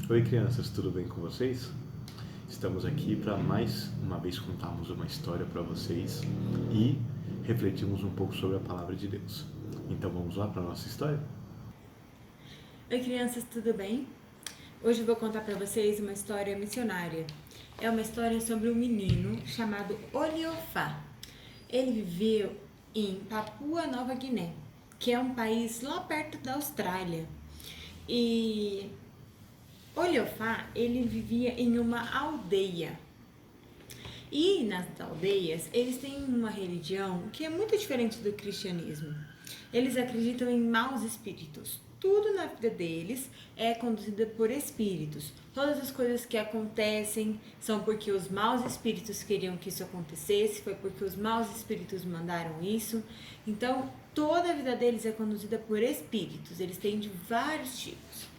Oi crianças, tudo bem com vocês? Estamos aqui para mais uma vez contarmos uma história para vocês e refletirmos um pouco sobre a palavra de Deus. Então vamos lá para a nossa história? Oi crianças, tudo bem? Hoje eu vou contar para vocês uma história missionária. É uma história sobre um menino chamado Oliofá. Ele viveu em Papua Nova Guiné, que é um país lá perto da Austrália. E Oliofá, ele vivia em uma aldeia. E nas aldeias, eles têm uma religião que é muito diferente do cristianismo. Eles acreditam em maus espíritos. Tudo na vida deles é conduzido por espíritos. Todas as coisas que acontecem são porque os maus espíritos queriam que isso acontecesse, foi porque os maus espíritos mandaram isso. Então, toda a vida deles é conduzida por espíritos. Eles têm de vários tipos.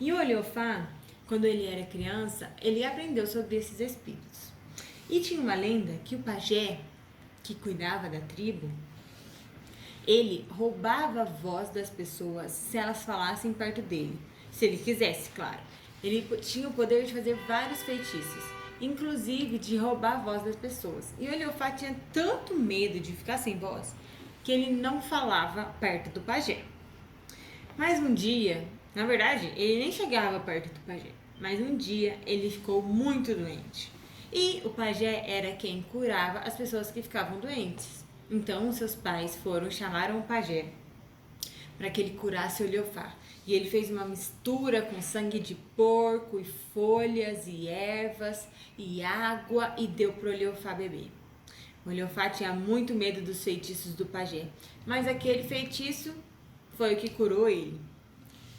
E o Oliofá, quando ele era criança, ele aprendeu sobre esses espíritos. E tinha uma lenda que o pajé, que cuidava da tribo, ele roubava a voz das pessoas se elas falassem perto dele. Se ele quisesse, claro. Ele tinha o poder de fazer vários feitiços, inclusive de roubar a voz das pessoas. E o Eliofá tinha tanto medo de ficar sem voz que ele não falava perto do pajé. Mas um dia, na verdade, ele nem chegava perto do pajé. Mas um dia ele ficou muito doente. E o pajé era quem curava as pessoas que ficavam doentes. Então, seus pais chamaram o pajé para que ele curasse o Oliofá. E ele fez uma mistura com sangue de porco e folhas e ervas e água e deu para o Oliofá beber. O Oliofá tinha muito medo dos feitiços do pajé, mas aquele feitiço foi o que curou ele.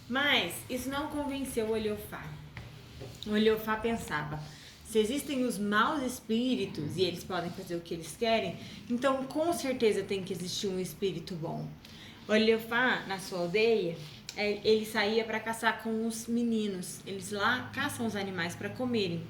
Mas isso não convenceu o Oliofá. O Oliofá pensava: se existem os maus espíritos e eles podem fazer o que eles querem, então com certeza tem que existir um espírito bom. O Oliofá, na sua aldeia, ele saía para caçar com os meninos. Eles lá caçam os animais para comerem.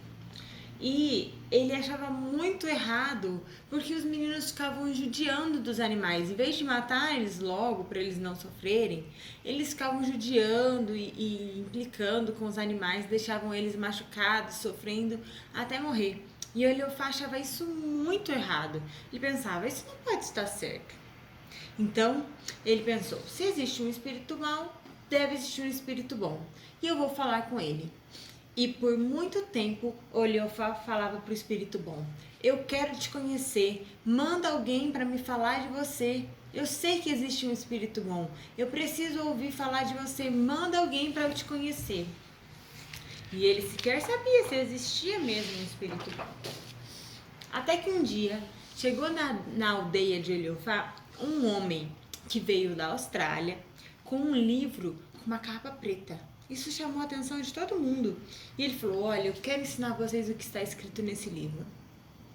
E ele achava muito errado, porque os meninos ficavam judiando dos animais. Em vez de matar eles logo, para eles não sofrerem, eles ficavam judiando e implicando com os animais, deixavam eles machucados, sofrendo até morrer. E o Eliofá achava isso muito errado. Ele pensava: isso não pode estar certo. Então, ele pensou: se existe um espírito mau, deve existir um espírito bom. E eu vou falar com ele. E por muito tempo, Oliofá falava para o espírito bom: eu quero te conhecer, manda alguém para me falar de você. Eu sei que existe um espírito bom, eu preciso ouvir falar de você, manda alguém para eu te conhecer. E ele sequer sabia se existia mesmo um espírito bom. Até que um dia, chegou na aldeia de Oliofá um homem que veio da Austrália com um livro com uma capa preta. Isso chamou a atenção de todo mundo. E ele falou: olha, eu quero ensinar vocês o que está escrito nesse livro.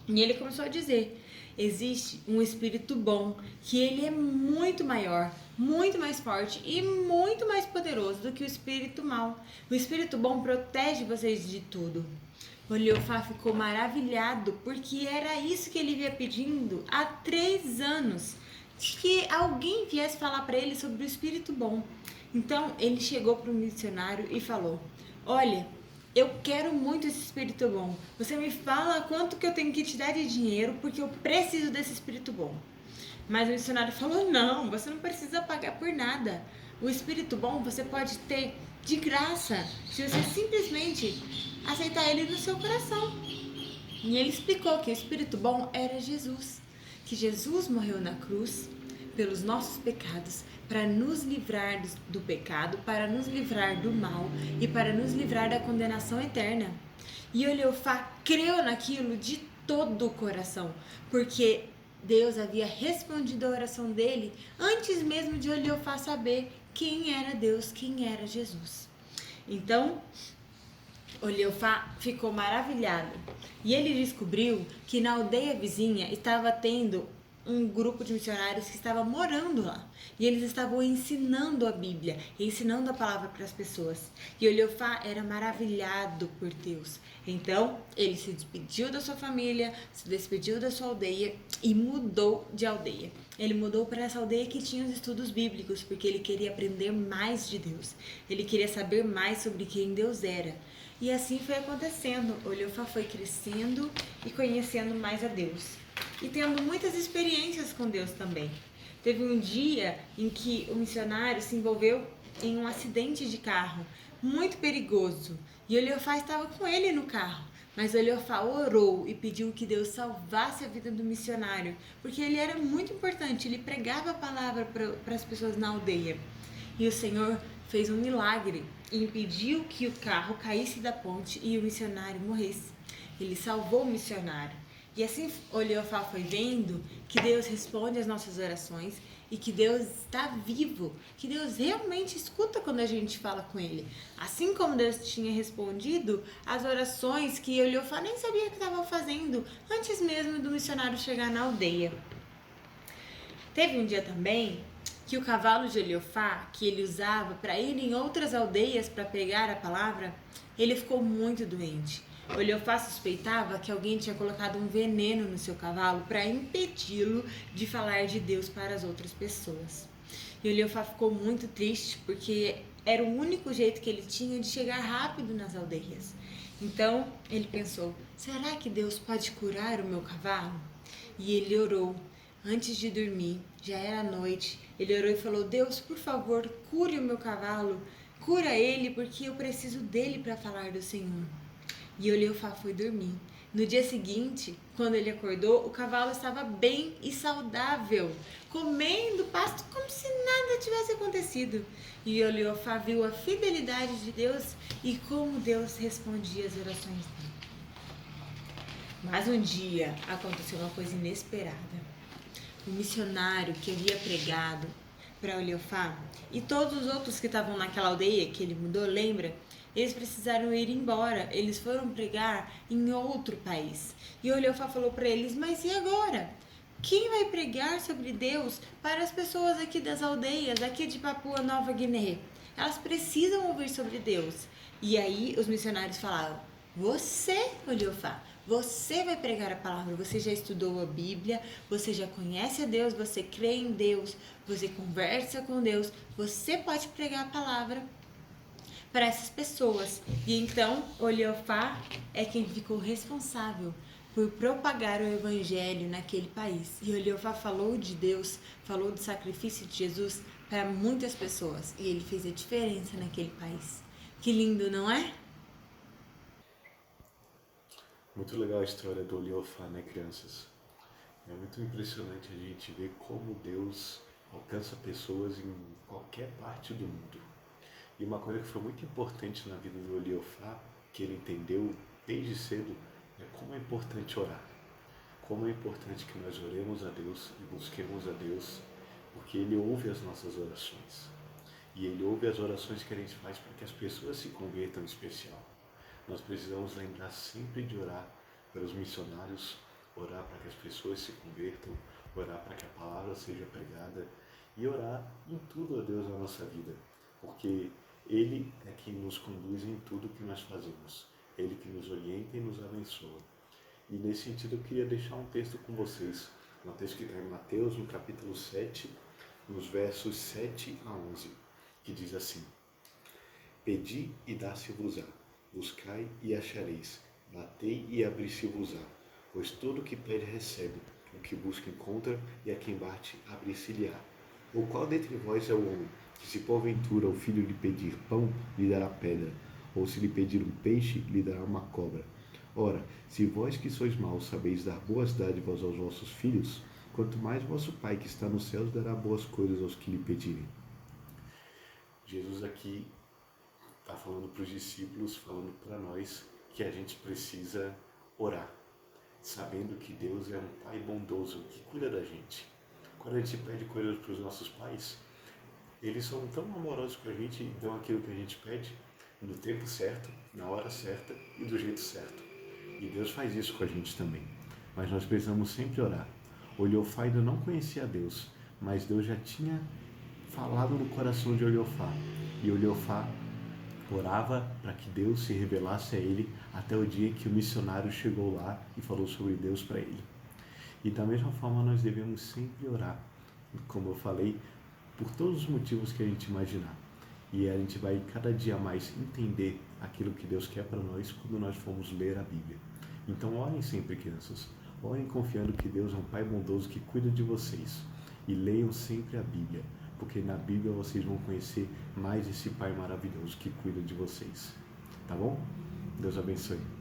E ele começou a dizer: existe um espírito bom, que ele é muito maior, muito mais forte e muito mais poderoso do que o espírito mau. O espírito bom protege vocês de tudo. O Oliofá ficou maravilhado, porque era isso que ele vinha pedindo há 3 anos, que alguém viesse falar para ele sobre o espírito bom. Então ele chegou para o missionário e falou: olha, eu quero muito esse espírito bom. Você me fala quanto que eu tenho que te dar de dinheiro, porque eu preciso desse espírito bom. Mas o missionário falou: não, você não precisa pagar por nada. O espírito bom você pode ter de graça, se você simplesmente aceitar ele no seu coração. E ele explicou que o espírito bom era Jesus, que Jesus morreu na cruz pelos nossos pecados, para nos livrar do pecado, para nos livrar do mal e para nos livrar da condenação eterna. E Oliofá creu naquilo de todo o coração, porque Deus havia respondido a oração dele antes mesmo de Oliofá saber quem era Deus, quem era Jesus. Então, Oliofá ficou maravilhado e ele descobriu que na aldeia vizinha estava tendo um grupo de missionários que estava morando lá. E eles estavam ensinando a Bíblia, ensinando a palavra para as pessoas. E Oliofá era maravilhado por Deus. Então, ele se despediu da sua família, se despediu da sua aldeia e mudou de aldeia. Ele mudou para essa aldeia que tinha os estudos bíblicos, porque ele queria aprender mais de Deus. Ele queria saber mais sobre quem Deus era. E assim foi acontecendo. Oliofá foi crescendo e conhecendo mais a Deus. E tendo muitas experiências com Deus também. Teve um dia em que o missionário se envolveu em um acidente de carro, muito perigoso. E Oliofá estava com ele no carro. Mas Oliofá orou e pediu que Deus salvasse a vida do missionário, porque ele era muito importante, ele pregava a palavra para as pessoas na aldeia. E o Senhor fez um milagre e impediu que o carro caísse da ponte e o missionário morresse. Ele salvou o missionário. E assim Oliofá foi vendo que Deus responde às nossas orações e que Deus está vivo, que Deus realmente escuta quando a gente fala com Ele. Assim como Deus tinha respondido às orações que Oliofá nem sabia que estava fazendo antes mesmo do missionário chegar na aldeia. Teve um dia também que o cavalo de Oliofá, que ele usava para ir em outras aldeias para pregar a palavra, ele ficou muito doente. Oliofá suspeitava que alguém tinha colocado um veneno no seu cavalo para impedi-lo de falar de Deus para as outras pessoas. E Oliofá ficou muito triste porque era o único jeito que ele tinha de chegar rápido nas aldeias. Então ele pensou: será que Deus pode curar o meu cavalo? E ele orou. Antes de dormir, já era noite, ele orou e falou: Deus, por favor, cure o meu cavalo, cura ele porque eu preciso dele para falar do Senhor. E Oliofá foi dormir. No dia seguinte, quando ele acordou, o cavalo estava bem e saudável, comendo pasto como se nada tivesse acontecido. E Oliofá viu a fidelidade de Deus e como Deus respondia às orações dele. Mas um dia aconteceu uma coisa inesperada. O missionário que havia pregado para Oliofá e todos os outros que estavam naquela aldeia que ele mudou, lembra? Eles precisaram ir embora, eles foram pregar em outro país. E Oliofá falou para eles: mas e agora? Quem vai pregar sobre Deus para as pessoas aqui das aldeias, aqui de Papua Nova Guiné? Elas precisam ouvir sobre Deus. E aí os missionários falaram: você, Oliofá, você vai pregar a palavra, você já estudou a Bíblia, você já conhece a Deus, você crê em Deus, você conversa com Deus, você pode pregar a palavra para essas pessoas. E então Oliofá é quem ficou responsável por propagar o evangelho naquele país. E Oliofá falou de Deus, falou do sacrifício de Jesus para muitas pessoas. E ele fez a diferença naquele país. Que lindo, não é? Muito legal a história do Oliofá, né, crianças? É muito impressionante a gente ver como Deus alcança pessoas em qualquer parte do mundo. E uma coisa que foi muito importante na vida do Oliofá, que ele entendeu desde cedo, é como é importante orar. Como é importante que nós oremos a Deus e busquemos a Deus, porque Ele ouve as nossas orações. E Ele ouve as orações que a gente faz para que as pessoas se convertam em especial. Nós precisamos lembrar sempre de orar pelos missionários, orar para que as pessoas se convertam, orar para que a palavra seja pregada e orar em tudo a Deus na nossa vida, porque Ele é quem nos conduz em tudo que nós fazemos, Ele que nos orienta e nos abençoa. E nesse sentido eu queria deixar um texto com vocês, um texto que está em Mateus, no capítulo 7, nos versos 7 a 11, que diz assim: Pedi e dá-se-vos-á, buscai e achareis, batei e abri-se-vos-á, pois todo o que pede recebe, o que busca encontra, e a quem bate abrir-se-lhe-á. Ou qual dentre vós é o homem, que se porventura o filho lhe pedir pão, lhe dará pedra, ou se lhe pedir um peixe, lhe dará uma cobra? Ora, se vós que sois maus sabeis dar boas dádivas aos vossos filhos, quanto mais vosso Pai que está nos céus dará boas coisas aos que lhe pedirem. Jesus aqui está falando para os discípulos, falando para nós que a gente precisa orar, sabendo que Deus é um Pai bondoso que cuida da gente. Quando a gente pede coisas para os nossos pais, eles são tão amorosos com a gente e dão aquilo que a gente pede no tempo certo, na hora certa e do jeito certo. E Deus faz isso com a gente também. Mas nós precisamos sempre orar. Oliofá ainda não conhecia Deus, mas Deus já tinha falado no coração de Oliofá. E Oliofá orava para que Deus se revelasse a ele até o dia que o missionário chegou lá e falou sobre Deus para ele. E da mesma forma nós devemos sempre orar, como eu falei, por todos os motivos que a gente imaginar. E a gente vai cada dia mais entender aquilo que Deus quer para nós quando nós formos ler a Bíblia. Então orem sempre, crianças. Orem confiando que Deus é um Pai bondoso que cuida de vocês. E leiam sempre a Bíblia, porque na Bíblia vocês vão conhecer mais esse Pai maravilhoso que cuida de vocês. Tá bom? Deus abençoe.